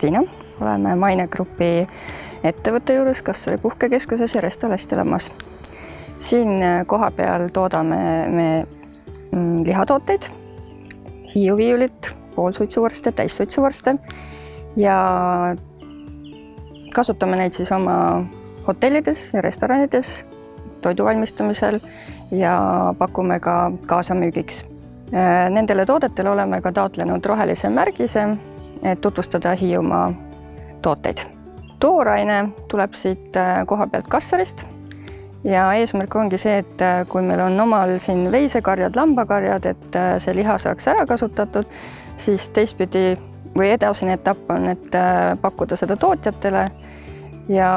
Kristiina, oleme Maine Grupi ettevõtte juures Kassari puhkekeskuses ja Resto Lestilammas. Siin kohapeal toodame me lihatooteid, hiiuviiulit, poolsuitsuvorste, täissuitsuvorste ja kasutame neid siis oma hotellides ja restoranides toidu valmistamisel ja pakume ka kaasamüügiks. Nendele toodetele oleme ka taotlenud rohelise märgise, et tutvustada Hiiumaa tooteid. Tooraine tuleb siit koha pealt Kassarist ja eesmärk ongi see, et kui meil on omal siin veisekarjad, lambakarjad, et see liha saaks ära kasutatud, siis teistpidi või edasine etapp on, et pakkuda seda tootjatele ja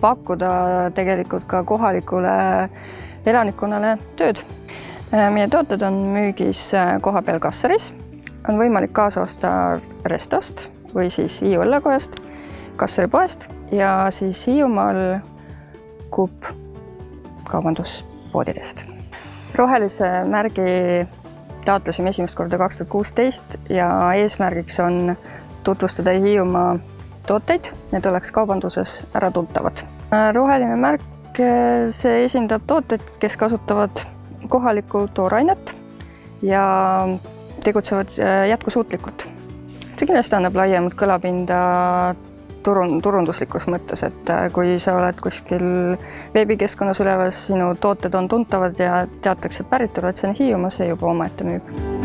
pakkuda tegelikult ka kohalikule elanikkonnale tööd. Meie tooted on müügis koha peal Kassaris, on võimalik kaasa osta Restost või siis Hiiu õllekojast, Kassari poest ja siis Hiiumaal Coop kaubanduspoodidest. Rohelise märgi taotlesime esimest korda 2016 ja eesmärgiks on tutvustada Hiiumaa tooteid, need oleks kaubanduses ära tuntavad. Roheline märk, see esindab tooteid, kes kasutavad kohalikku toorainet ja tegutsevad jätkusuutlikult. See kindlasti annab laiemat kõlapinda turunduslikus mõttes, et kui sa oled kuskil veebikeskkonnas üleval, sinu tooted on tuntavad ja teatakse päritolu, et see on Hiiumaa, see juba omaette müüb.